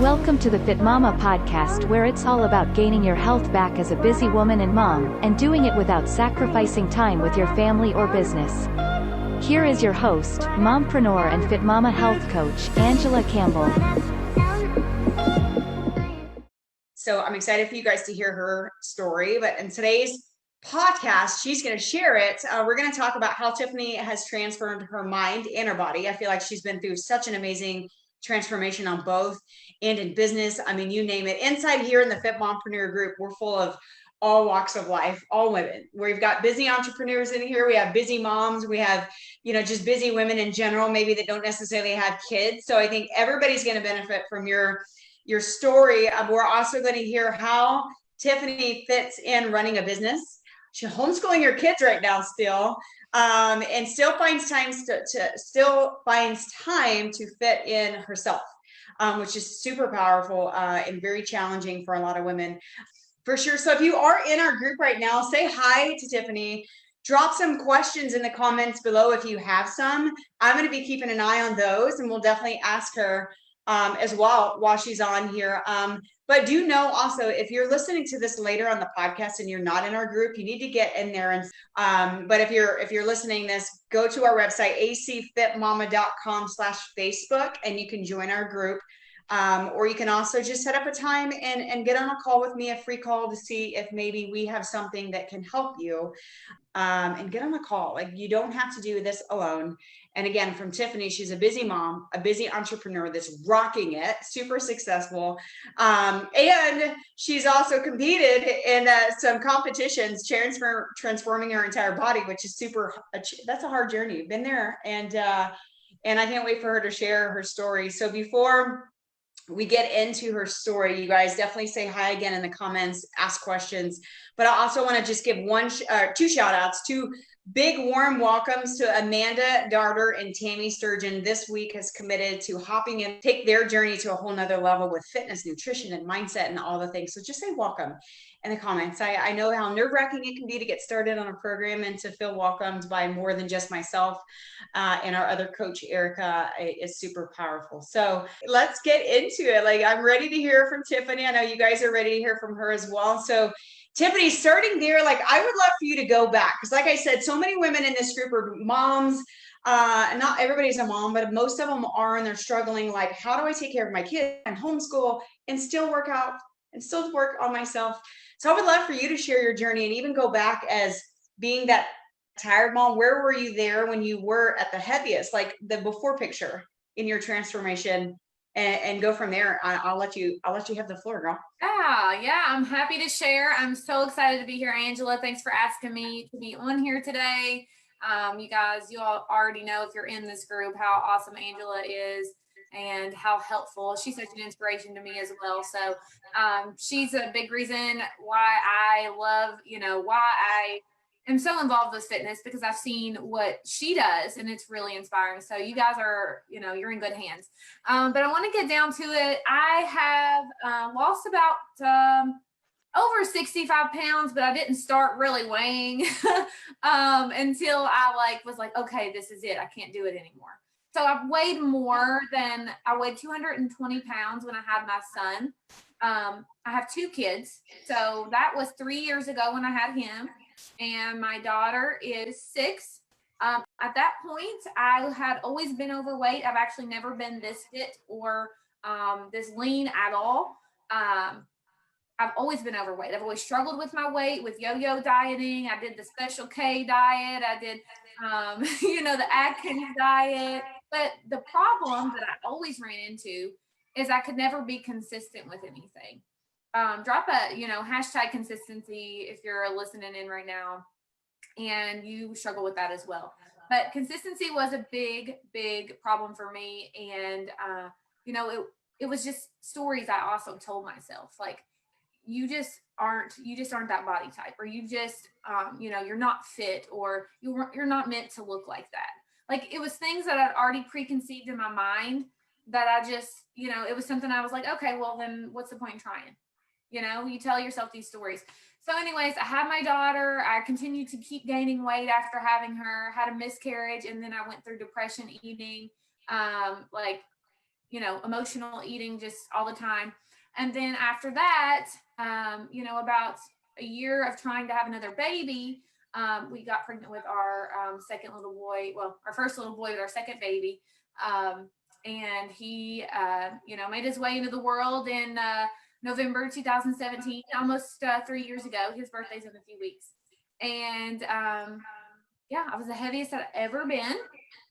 Welcome to the Fit Mama podcast, where it's all about gaining your health back as a busy woman and mom, and doing it without sacrificing time with your family or business. Here is your host, mompreneur and Fit Mama health coach, Angela Campbell. So I'm excited for you guys to hear her story, but in today's podcast, she's going to share it. We're going to talk about how Tiffany has transformed her mind and her body. I feel like she's been through such an amazing transformation on both and in business. I mean, you name it. Inside here in the Fit Mompreneur group, we're full of all walks of life, all women. We've got busy entrepreneurs in here. We have busy moms. We have, just busy women in general, maybe that don't necessarily have kids. So I think everybody's going to benefit from your story. We're also going to hear how Tiffany fits in running a business. She's homeschooling her kids right now still. And still finds time to fit in herself, which is super powerful and very challenging for a lot of women, for sure. So if you are in our group right now, say hi to Tiffany. Drop some questions in the comments below if you have some. I'm going to be keeping an eye on those, and we'll definitely ask her as well while she's on here. But do know also, if you're listening to this later on the podcast and you're not in our group, you need to get in there. And but if you're listening this, go to our website, acfitmama.com/Facebook, and you can join our group. Or you can also just set up a time and get on a call with me, a free call, to see if maybe we have something that can help you. And get on a call. Like, you don't have to do this alone. And again, from Tiffany, she's a busy mom, a busy entrepreneur that's rocking it, super successful. And she's also competed in some competitions, transforming her entire body, which is that's a hard journey. Been there. And I can't wait for her to share her story. So before we get into her story, you guys definitely say hi again in the comments, ask questions. But I also want to just give two shout outs, two big warm welcomes to Amanda Darter and Tammy Sturgeon. This week has committed to hopping in, take their journey to a whole nother level with fitness, nutrition, and mindset and all the things. So just say welcome in the comments. I know how nerve-wracking it can be to get started on a program and to feel welcomed by more than just myself and our other coach, Erica, is super powerful. So let's get into it. Like, I'm ready to hear from Tiffany. I know you guys are ready to hear from her as well. So Tiffany, starting there, like, I would love for you to go back, because like I said, so many women in this group are moms. Not everybody's a mom, but most of them are, and they're struggling. Like, how do I take care of my kids and homeschool and still work out and still work on myself? So I would love for you to share your journey and even go back as being that tired mom. Where were you there when you were at the heaviest, like the before picture in your transformation, and go from there. I'll let you have the floor, girl. Yeah, I'm happy to share. I'm so excited to be here, Angela. Thanks for asking me to be on here today. You guys, you all already know, if you're in this group, how awesome Angela is and how helpful. She's such an inspiration to me as well. So she's a big reason why I love, why I am so involved with fitness, because I've seen what she does, and it's really inspiring. So you guys are, you're in good hands. But I want to get down to it. I have lost about over 65 pounds, but I didn't start really weighing until I was like, okay, this is it. I can't do it anymore. So I've weighed more than I weighed 220 pounds when I had my son. I have two kids. So that was 3 years ago when I had him. And my daughter is 6. At that point, I had always been overweight. I've actually never been this fit or this lean at all. I've always been overweight. I've always struggled with my weight, with yo-yo dieting. I did the Special K diet. I did, the Atkins diet. But the problem that I always ran into is I could never be consistent with anything. Drop a, hashtag consistency if you're listening in right now and you struggle with that as well. But consistency was a big, big problem for me. And, it was just stories I also told myself, like, you just aren't that body type, or you just, you're not fit, or you're not meant to look like that. Like, it was things that I'd already preconceived in my mind that I just, it was something I was like, okay, well then what's the point in trying? You tell yourself these stories. So anyways, I had my daughter. I continued to keep gaining weight after having her, had a miscarriage. And then I went through depression, eating, emotional eating just all the time. And then after that, about a year of trying to have another baby, we got pregnant with our second little boy. Well, our first little boy with our second baby. And he, made his way into the world in November 2017, almost 3 years ago. His birthday's in a few weeks. And I was the heaviest I'd ever been.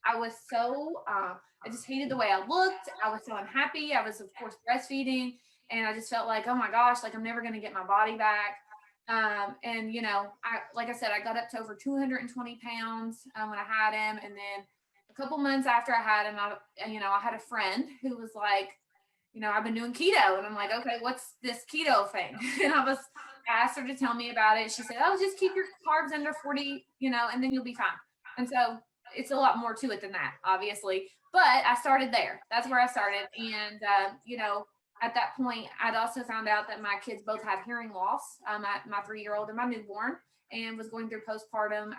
I was so, I just hated the way I looked. I was so unhappy. I was, of course, breastfeeding. And I just felt like, oh my gosh, like I'm never going to get my body back. Like I said, I got up to over 220 pounds when I had him. And then a couple months after I had him, I had a friend who was like, I've been doing keto. And I'm like, okay, what's this keto thing? And I asked her to tell me about it. She said, oh, just keep your carbs under 40, and then you'll be fine. And so it's a lot more to it than that, obviously. But I started there. That's where I started. And, at that point, I'd also found out that my kids both had hearing loss, my 3-year-old and my newborn, and was going through postpartum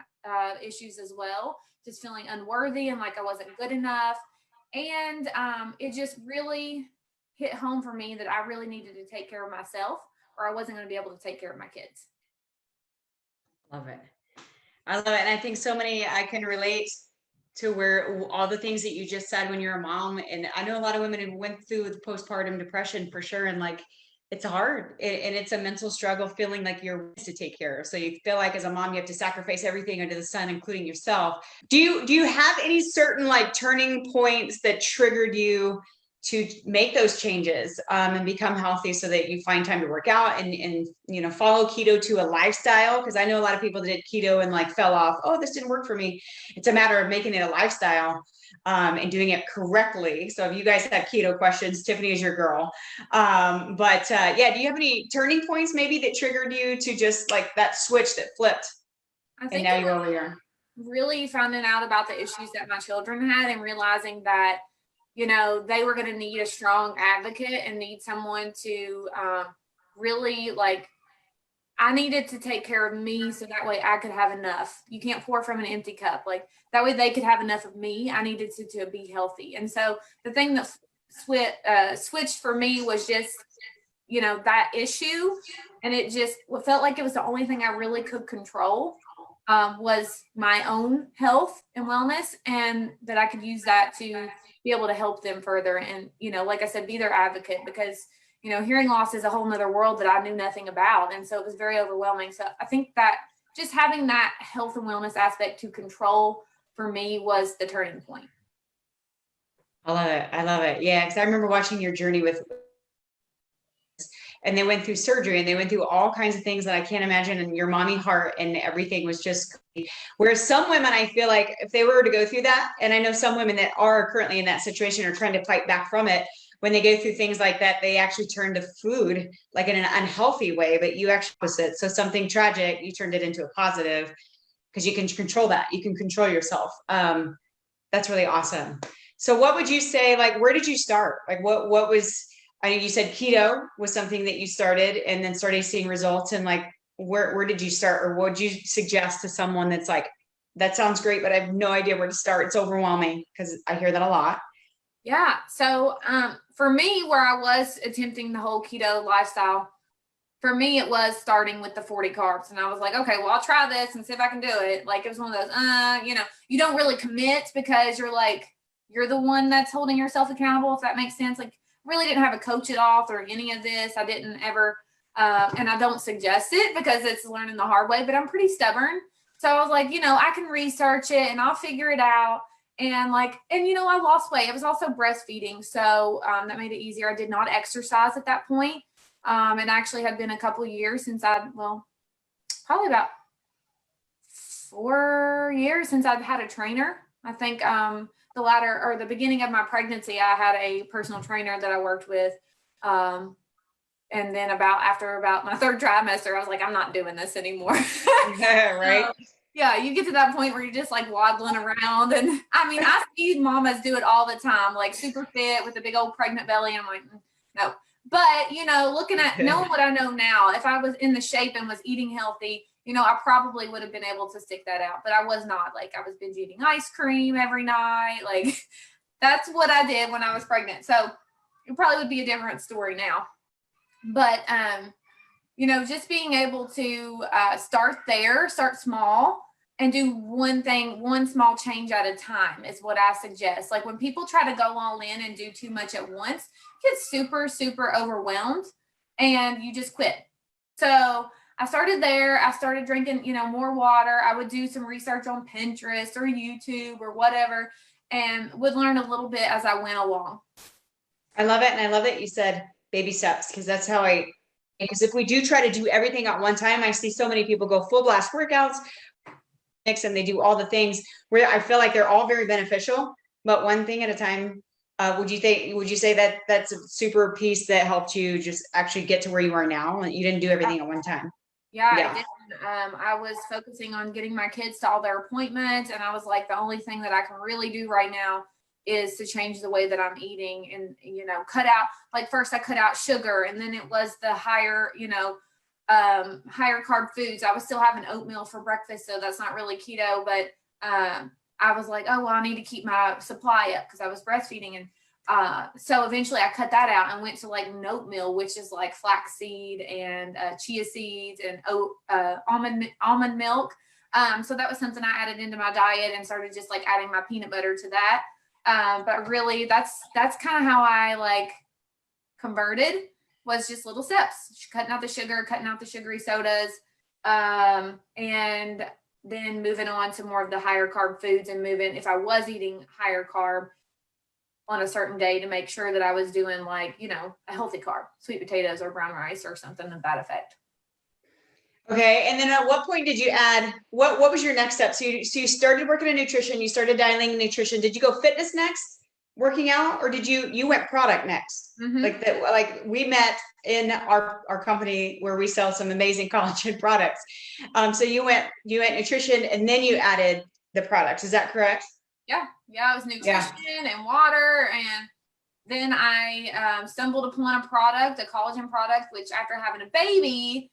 issues as well, just feeling unworthy and like I wasn't good enough. And it just really hit home for me that I really needed to take care of myself, or I wasn't going to be able to take care of my kids. Love it. I love it. And I think so many, I can relate to where all the things that you just said when you're a mom. And I know a lot of women who went through the postpartum depression for sure. And like, it's hard and it's a mental struggle feeling like you're to take care of. So you feel like as a mom, you have to sacrifice everything under the sun, including yourself. Do you have any certain like turning points that triggered you to make those changes and become healthy so that you find time to work out and follow keto to a lifestyle? Because I know a lot of people that did keto and like fell off. Oh, this didn't work for me. It's a matter of making it a lifestyle and doing it correctly. So if you guys have keto questions, Tiffany is your girl. Do you have any turning points maybe that triggered you to just like that switch that flipped? And now you're over here. Really finding out about the issues that my children had and realizing that they were going to need a strong advocate and need someone to really I needed to take care of me so that way I could have enough. You can't pour from an empty cup. Like that way they could have enough of me. I needed to be healthy. And so the thing that switched for me was just, that issue. And it just felt like it was the only thing I really could control. Was my own health and wellness, and that I could use that to be able to help them further. And, like I said, be their advocate because, hearing loss is a whole nother world that I knew nothing about. And so it was very overwhelming. So I think that just having that health and wellness aspect to control for me was the turning point. I love it. I love it. Yeah. Cause I remember watching your journey and they went through surgery and they went through all kinds of things that I can't imagine, and your mommy heart and everything was just, whereas some women, I feel like if they were to go through that, and I know some women that are currently in that situation are trying to fight back from it. When they go through things like that, they actually turn to food, like in an unhealthy way, but you actually opposite. So something tragic, you turned it into a positive because you can control that. You can control yourself. That's really awesome. So what would you say, like, where did you start? Like what was, I know you said keto was something that you started and then started seeing results, and like, where did you start, or what would you suggest to someone that's like, that sounds great, but I have no idea where to start. It's overwhelming, because I hear that a lot. Yeah. So, for me, where I was attempting the whole keto lifestyle, for me, it was starting with the 40 carbs. And I was like, okay, well, I'll try this and see if I can do it. Like, it was one of those, you don't really commit because you're the one that's holding yourself accountable, if that makes sense. Like, really didn't have a coach at all through any of this. I didn't ever, and I don't suggest it because it's learning the hard way, but I'm pretty stubborn. So I was like, I can research it and I'll figure it out. And I lost weight. It was also breastfeeding. So that made it easier. I did not exercise at that point. It actually had been a couple of years since probably about 4 years since I've had a trainer. I think the beginning of my pregnancy, I had a personal trainer that I worked with. And then after my third trimester, I was like, I'm not doing this anymore. Yeah, right. Yeah, you get to that point where you're just like waddling around. And I mean, I see mamas do it all the time, like super fit with a big old pregnant belly. And I'm like, no. But, looking at knowing what I know now, if I was in the shape and was eating healthy, I probably would have been able to stick that out. But I was not. Like, I was binge eating ice cream every night. Like, That's what I did when I was pregnant. So it probably would be a different story now. But, you know, just being able to start small and do one small change at a time is what I suggest. Like when people try to go all in and do too much at once, get super, super overwhelmed and you just quit. So I started there. I started drinking, you know, more water. I would do some research on Pinterest or YouTube or whatever, and would learn a little bit as I went along. I love it. And I love that you said baby steps, because that's how because if we do try to do everything at one time, I see so many people go full blast workouts, and they do all the things where I feel like they're all very beneficial, but one thing at a time. Would you say that that's a super piece that helped you just actually get to where you are now? You didn't do everything at one time. Yeah. I did. I was focusing on getting my kids to all their appointments. And I was like, the only thing that I can really do right now is to change the way that I'm eating and, you know, cut out, like first I cut out sugar, and then it was the higher, you know, higher carb foods. I was still having oatmeal for breakfast. So that's not really keto, but, I was like, oh, well, I need to keep my supply up because I was breastfeeding. And so eventually I cut that out and went to like oatmeal, which is like flaxseed and chia seeds and almond milk. So that was something I added into my diet and started just like adding my peanut butter to that. But really that's kind of how I like converted, was just little steps, cutting out the sugar, cutting out the sugary sodas, and then moving on to more of the higher carb foods, and moving, if I was eating higher carb on a certain day, to make sure that I was doing like, you know, a healthy carb, sweet potatoes or brown rice or something of that effect. Okay. And then at what point did you add, what was your next step? So you started working in nutrition, you started dialing nutrition. Did you go fitness next, working out, or did you went product next? Mm-hmm. Like we met in our company where we sell some amazing collagen products. So you went nutrition and then you added the products. Is that correct? Yeah. It was nutrition and water. And then I stumbled upon a product, a collagen product, which after having a baby,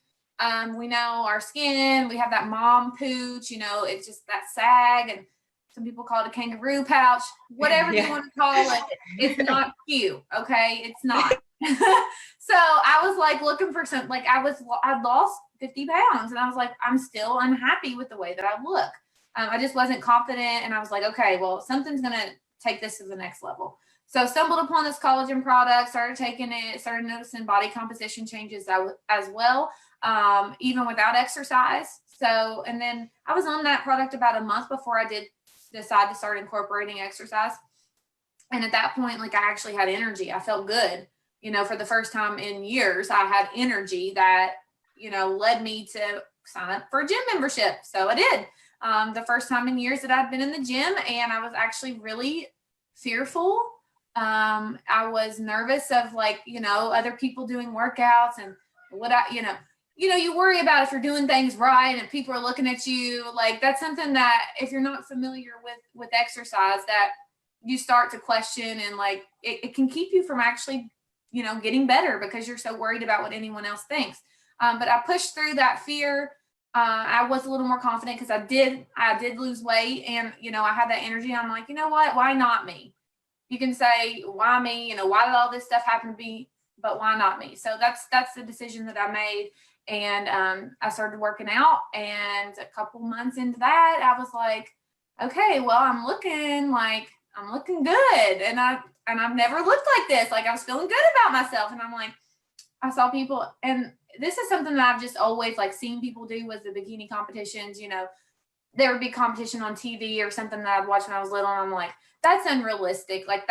we know our skin, we have that mom pooch, you know, it's just that sag, and some people call it a kangaroo pouch, whatever you want to call it. It's not cute. Okay. It's not. So I was like looking for something, like I'd lost 50 pounds and I was like, I'm still unhappy with the way that I look. I just wasn't confident, and I was like, okay, well, something's going to take this to the next level. So stumbled upon this collagen product, started taking it, started noticing body composition changes as well, even without exercise. So, and then I was on that product about a month before I did decide to start incorporating exercise. And at that point, like I actually had energy. I felt good, you know, for the first time in years, I had energy that, you know, led me to sign up for a gym membership. So I did. The first time in years that I'd been in the gym, and I was actually really fearful. I was nervous of like, you know, other people doing workouts and what you worry about if you're doing things right and people are looking at you. Like that's something that if you're not familiar with exercise, that you start to question, and like it can keep you from actually, you know, getting better because you're so worried about what anyone else thinks. But I pushed through that fear. I was a little more confident because I did lose weight, and, you know, I had that energy. I'm like, you know what, why not me? You can say, why me? You know, why did all this stuff happen to me? But why not me? So that's the decision that I made. And I started working out, and a couple months into that, I was like, okay, well, I'm looking good. And I've never looked like this. Like I was feeling good about myself. And I'm like, I saw people, and this is something that I've just always like seen people do, was the bikini competitions. You know, there would be competition on TV or something that I'd watch when I was little. And I'm like, that's unrealistic. Like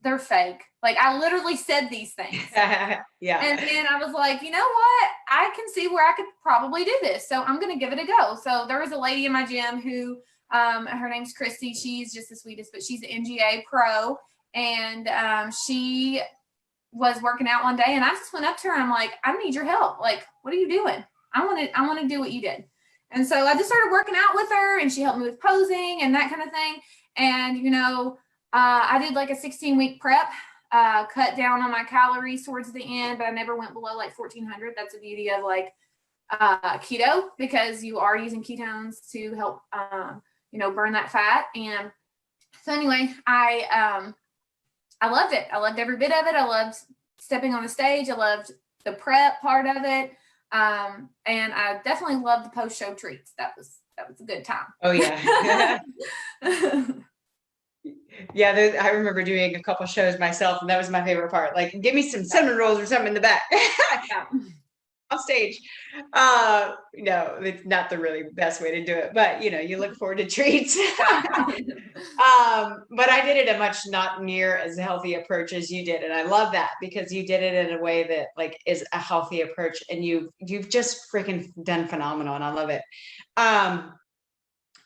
they're fake. Like I literally said these things. Yeah. And then I was like, you know what? I can see where I could probably do this. So I'm going to give it a go. So there was a lady in my gym who, her name's Christy. She's just the sweetest, but she's an NGA pro. And she was working out one day, and I just went up to her and I'm like, I need your help. Like, what are you doing? I want to do what you did. And so I just started working out with her, and she helped me with posing and that kind of thing. And, you know, I did like a 16-week prep, cut down on my calories towards the end, but I never went below like 1,400. That's the beauty of like keto, because you are using ketones to help, you know, burn that fat. And So anyway, I loved it. I loved every bit of it. I loved stepping on the stage. I loved the prep part of it. And I definitely loved the post-show treats. That was a good time. Oh yeah. Yeah, I remember doing a couple shows myself, and that was my favorite part. Like, give me some cinnamon rolls or something in the back. Yeah. Off stage. No, it's not the really best way to do it, but you look forward to treats. But I did it a much not near as healthy approach as you did, and I love that because you did it in a way that like is a healthy approach, and you've just freaking done phenomenal, and I love it.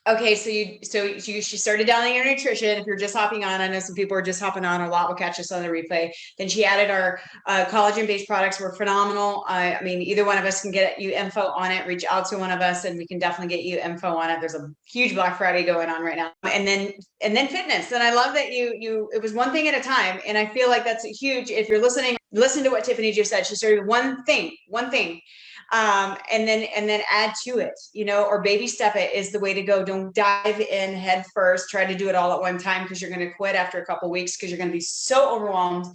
Okay, she started down your nutrition. If you're just hopping on, I know some people are just hopping on. A lot will catch us on the replay. Then she added our collagen-based products. Were phenomenal. I mean, either one of us can get you info on it. Reach out to one of us, and we can definitely get you info on it. There's a huge Black Friday going on right now. And then fitness. And I love that you. It was one thing at a time, and I feel like that's huge. If you're listening, listen to what Tiffany just said. She started one thing. And then add to it, or baby step it is the way to go. Don't dive in head first. Try to do it all at one time, because you're going to quit after a couple of weeks, because you're going to be so overwhelmed.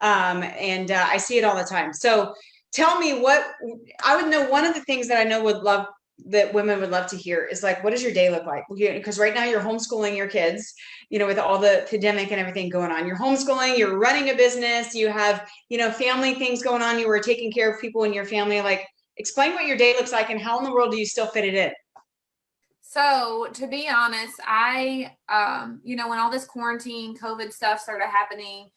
I see it all the time. So tell me, what I would know. One of the things that I know that women would love to hear is like, what does your day look like? Because right now you're homeschooling your kids, with all the pandemic and everything going on. You're homeschooling, you're running a business, you have, family things going on. You were taking care of people in your family. Like, explain what your day looks like, and how in the world do you still fit it in? So to be honest, I, when all this quarantine COVID stuff started happening,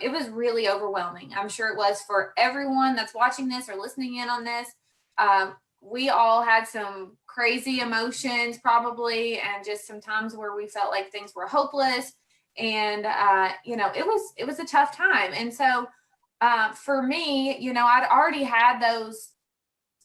it was really overwhelming. I'm sure it was for everyone that's watching this or listening in on this. We all had some crazy emotions probably, and just some times where we felt like things were hopeless. And, it was a tough time. And so for me, I'd already had those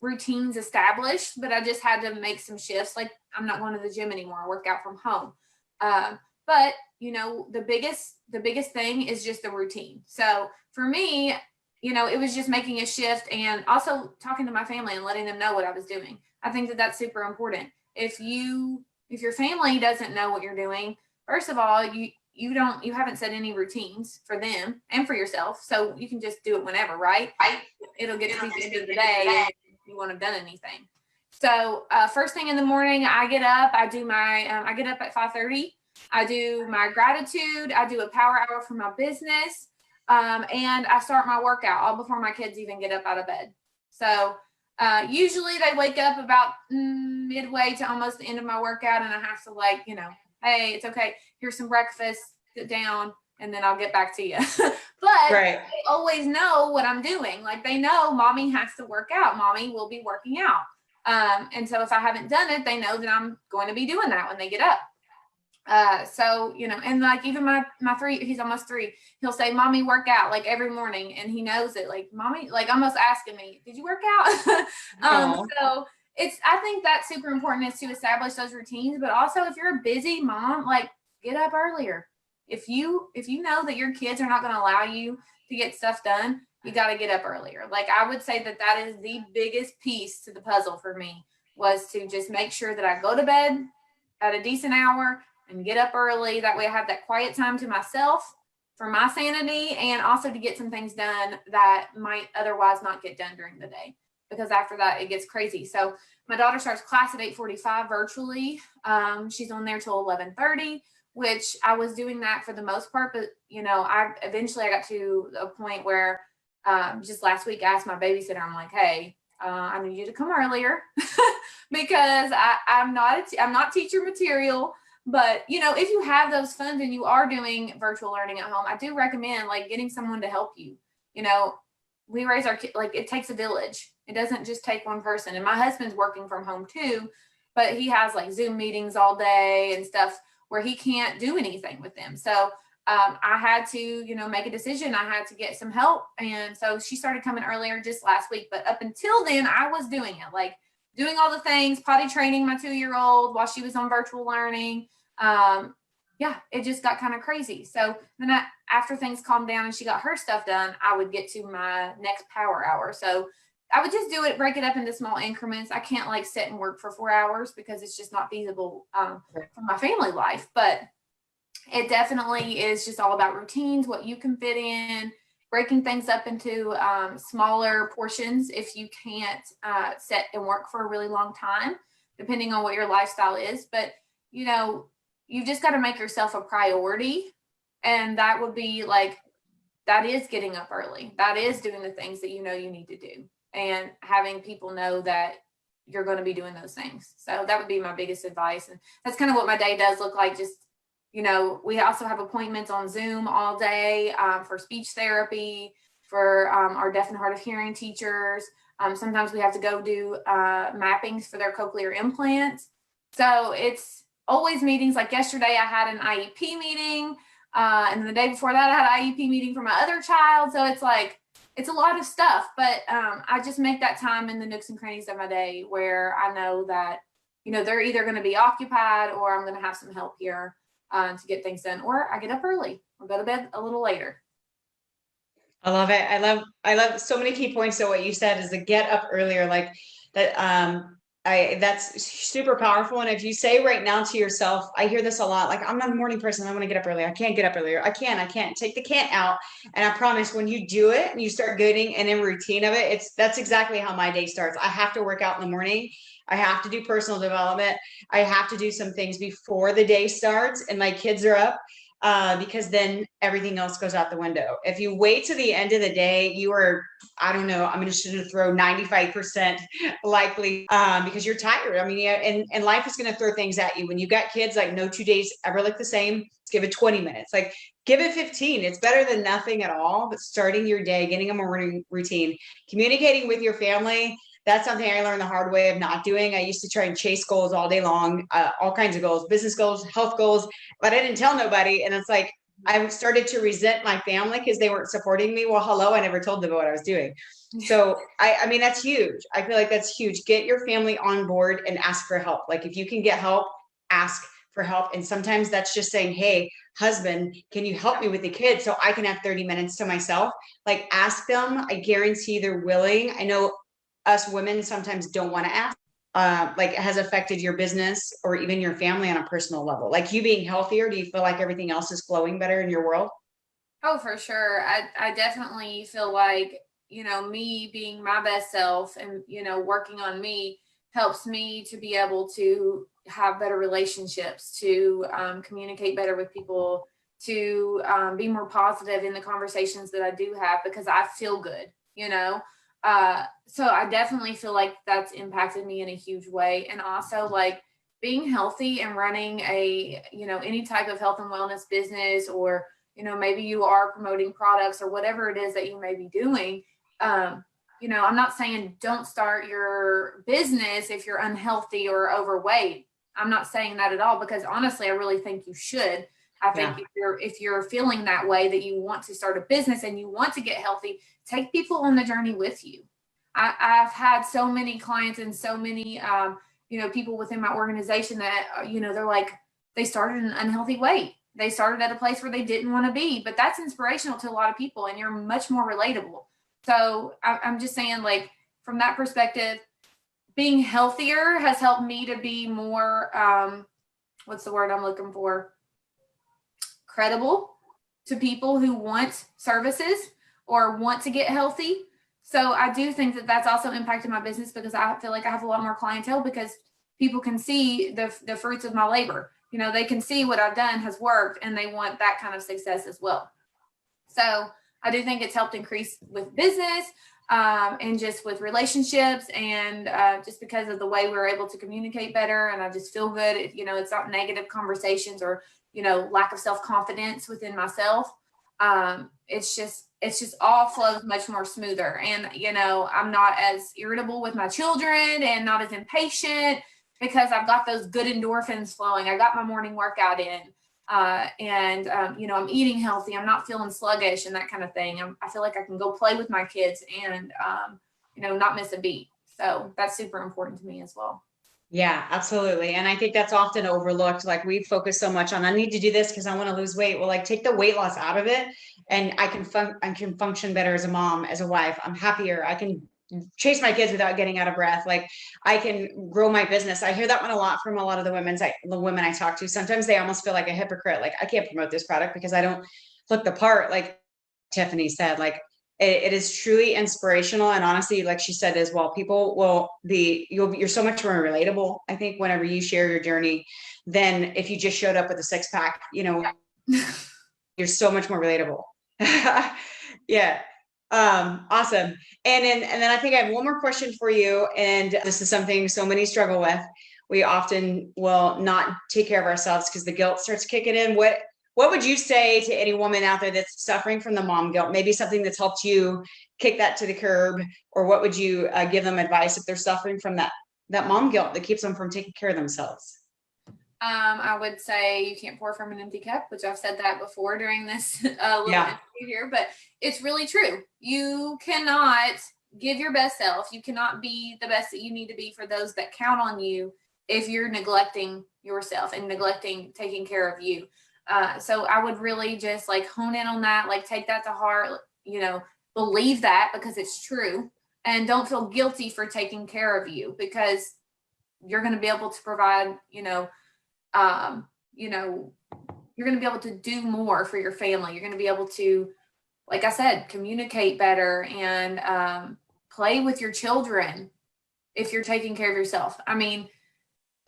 routines established, but I just had to make some shifts. Like, I'm not going to the gym anymore. I work out from home. But the biggest thing is just the routine. So for me, it was just making a shift, and also talking to my family and letting them know what I was doing. I think that that's super important. If your family doesn't know what you're doing, first of all, you haven't set any routines for them and for yourself. So you can just do it whenever, right? It'll get to the end of the day. You won't have done anything. So first thing in the morning, I get up, I get up at 5:30. I do my gratitude. I do a power hour for my business. And I start my workout all before my kids even get up out of bed. So usually they wake up about midway to almost the end of my workout, and I have to hey, it's okay. Here's some breakfast, sit down, and then I'll get back to you. But Right. They always know what I'm doing. Like, they know mommy has to work out. Mommy will be working out. And so if I haven't done it, they know that I'm going to be doing that when they get up. And like, even my 3, he's almost 3. He'll say, mommy, work out, like every morning. And he knows it, like, mommy, like almost asking me, did you work out? So I think that's super important, is to establish those routines. But also, if you're a busy mom, like, get up earlier. If you know that your kids are not going to allow you to get stuff done, you got to get up earlier. Like, I would say that is the biggest piece to the puzzle for me, was to just make sure that I go to bed at a decent hour and get up early. That way I have that quiet time to myself for my sanity, and also to get some things done that might otherwise not get done during the day, because after that it gets crazy. So my daughter starts class at 8:45 virtually. She's on there till 11:30. Which I was doing that for the most part, but I got to a point where just last week I asked my babysitter, I'm like, hey, I need you to come earlier because I'm not teacher material. But if you have those funds and you are doing virtual learning at home, I do recommend like getting someone to help you. We raise our kids, like, it takes a village. It doesn't just take one person. And my husband's working from home too, but he has like Zoom meetings all day and stuff where he can't do anything with them. So I had to, make a decision. I had to get some help. And so she started coming earlier just last week. But up until then, I was doing it, like doing all the things, potty training my 2-year-old while she was on virtual learning. It just got kind of crazy. So then after things calmed down and she got her stuff done, I would get to my next power hour. So I would just break it up into small increments. I can't like sit and work for 4 hours because it's just not feasible for my family life. But It definitely is just all about routines, what you can fit in, breaking things up into smaller portions if you can't sit and work for a really long time, depending on what your lifestyle is. But, you've just got to make yourself a priority. And that would be like, that is getting up early. That is doing the things that you need to do, and having people know that you're going to be doing those things. So that would be my biggest advice. And that's kind of what my day does look like. Just, we also have appointments on Zoom all day for speech therapy, for our deaf and hard of hearing teachers. Sometimes we have to go do mappings for their cochlear implants. So it's always meetings. Like yesterday, I had an IEP meeting. And the day before that, I had an IEP meeting for my other child. So it's like, it's a lot of stuff, but I just make that time in the nooks and crannies of my day where I know that, they're either going to be occupied or I'm going to have some help here to get things done, or I get up early or go to bed a little later. I love it. I love so many key points. So what you said is to get up earlier, like that. That's super powerful. And if you say right now to yourself, I hear this a lot, like, I'm not a morning person. I want to get up early. I can't get up earlier. I can't take the can't out. And I promise when you do it and you start getting in a routine of it, that's exactly how my day starts. I have to work out in the morning. I have to do personal development. I have to do some things before the day starts and my kids are up. Because then everything else goes out the window. If you wait to the end of the day, you are, I don't know, I'm just going to throw 95% likely because you're tired. I mean, yeah, and life is going to throw things at you. When you got kids, like no 2 days ever look the same. Give it 20 minutes, like give it 15. It's better than nothing at all. But starting your day, getting a morning routine, communicating with your family. That's something I learned the hard way of not doing. I used to try and chase goals all day long, all kinds of goals, business goals, health goals, but I didn't tell nobody. And it's like, I started to resent my family because they weren't supporting me. Well, hello, I never told them what I was doing. So I mean, that's huge. I feel like that's huge. Get your family on board and ask for help. Like if you can get help, ask for help. And sometimes that's just saying, hey, husband, can you help me with the kids so I can have 30 minutes to myself? Like ask them. I guarantee they're willing. I know us women sometimes don't want to ask, like it has affected your business or even your family on a personal level, like you being healthier. Do you feel like everything else is flowing better in your world? Oh, for sure. I definitely feel like, me being my best self and, working on me helps me to be able to have better relationships, to communicate better with people, to be more positive in the conversations that I do have because I feel good, so I definitely feel like that's impacted me in a huge way. And also like being healthy and running a, any type of health and wellness business, or, maybe you are promoting products or whatever it is that you may be doing. I'm not saying don't start your business if you're unhealthy or overweight. I'm not saying that at all, because honestly, I really think you should. I think if you're feeling that way, that you want to start a business and you want to get healthy, take people on the journey with you. I've had so many clients and so many, people within my organization that, they're like, they started an unhealthy weight. They started at a place where they didn't want to be, but that's inspirational to a lot of people and you're much more relatable. So I'm just saying, like, from that perspective, being healthier has helped me to be more, what's the word I'm looking for? Credible to people who want services or want to get healthy. So I do think that that's also impacted my business, because I feel like I have a lot more clientele because people can see the fruits of my labor. They can see what I've done has worked and they want that kind of success as well. So I do think it's helped increase with business and just with relationships, and just because of the way we're able to communicate better. And I just feel good. It's not negative conversations or, lack of self-confidence within myself. It's just all flows much more smoother. And, I'm not as irritable with my children and not as impatient because I've got those good endorphins flowing. I got my morning workout in. And I'm eating healthy. I'm not feeling sluggish and that kind of thing. I feel like I can go play with my kids and, not miss a beat. So that's super important to me as well. Yeah, absolutely. And I think that's often overlooked. Like we focus so much on, I need to do this because I want to lose weight. Well, like take the weight loss out of it and I can function better as a mom, as a wife. I'm happier. I can, chase my kids without getting out of breath. Like I can grow my business. I hear that one a lot from a lot of the women I talk to. Sometimes they almost feel like a hypocrite. Like I can't promote this product because I don't look the part. Like Tiffany said, like it is truly inspirational. And honestly, like she said as well, people will you're so much more relatable. I think whenever you share your journey, than if you just showed up with a 6-pack, you're so much more relatable. Yeah. Awesome. And then I think I have one more question for you. And this is something so many struggle with. We often will not take care of ourselves because the guilt starts kicking in. What would you say to any woman out there that's suffering from the mom guilt? Maybe something that's helped you kick that to the curb, or what would you give them advice if they're suffering from that mom guilt that keeps them from taking care of themselves? I would say you can't pour from an empty cup, which I've said that before during this little interview here, but it's really true. You cannot give your best self. You cannot be the best that you need to be for those that count on you if you're neglecting yourself and neglecting taking care of you. So I would really just like hone in on that, like take that to heart, believe that because it's true, and don't feel guilty for taking care of you because you're going to be able to provide, you're going to be able to do more for your family. You're going to be able to, like I said, communicate better and play with your children if you're taking care of yourself. I mean,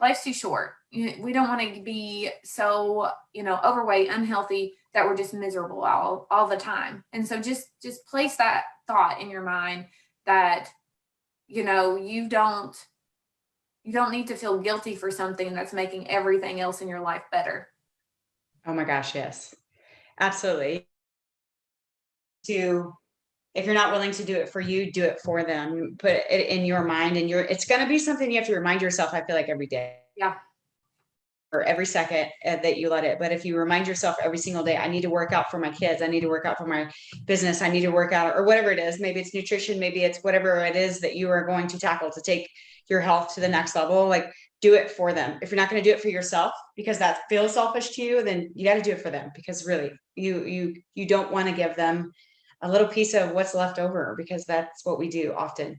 life's too short. We don't want to be so, overweight, unhealthy that we're just miserable all the time. And so just place that thought in your mind that, you don't need to feel guilty for something that's making everything else in your life better. Oh my gosh, yes, absolutely. If you're not willing to do it for you, do it for them. Put it in your mind, and it's going to be something you have to remind yourself. I feel like every day. Yeah. Or every second that you let it. But if you remind yourself every single day, I need to work out for my kids. I need to work out for my business. I need to work out, or whatever it is. Maybe it's nutrition. Maybe it's whatever it is that you are going to tackle to take your health to the next level. Like do it for them. If you're not going to do it for yourself because that feels selfish to you, then you got to do it for them, because really you don't want to give them a little piece of what's left over, because that's what we do often.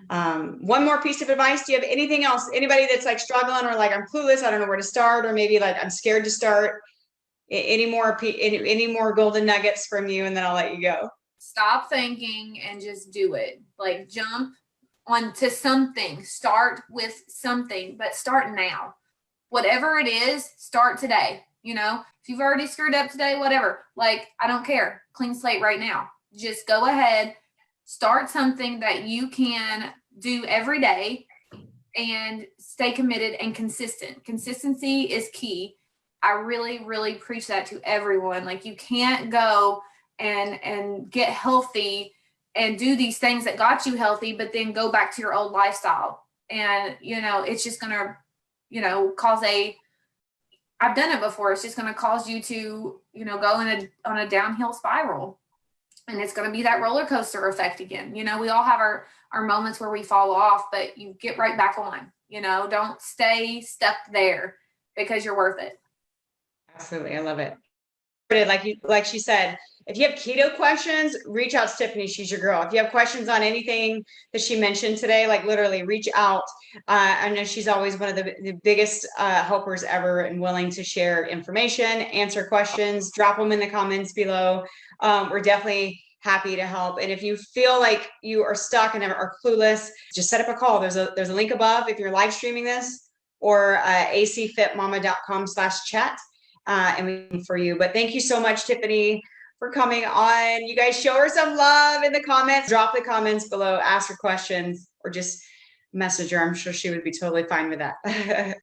One more piece of advice. Do you have anything else? Anybody that's like struggling or like, I'm clueless, I don't know where to start, or maybe like I'm scared to start? Any more golden nuggets from you, and then I'll let you go. Stop thinking and just do it. Like jump onto something. Start with something, but start now. Whatever it is, start today. If you've already screwed up today, whatever, like, I don't care. Clean slate right now. Just go ahead, start something that you can do every day and stay committed and consistent. Consistency is key. I really, really preach that to everyone. Like you can't go and get healthy and do these things that got you healthy, but then go back to your old lifestyle. And, it's just going to, cause I've done it before. It's just going to cause you to, go on a downhill spiral. And it's going to be that roller coaster effect again. We all have our moments where we fall off, but you get right back on. Don't stay stuck there because you're worth it. Absolutely. I love it. Like she said, if you have keto questions, reach out to Tiffany. She's your girl. If you have questions on anything that she mentioned today, like literally reach out. I know she's always one of the biggest helpers ever and willing to share information, answer questions, drop them in the comments below. We're definitely happy to help. And if you feel like you are stuck and are clueless, just set up a call. There's a link above if you're live streaming this, or acfitmama.com/chat. And we for you. But thank you so much, Tiffany, for coming on. You guys show her some love in the comments. Drop the comments below, ask her questions, or just message her. I'm sure she would be totally fine with that.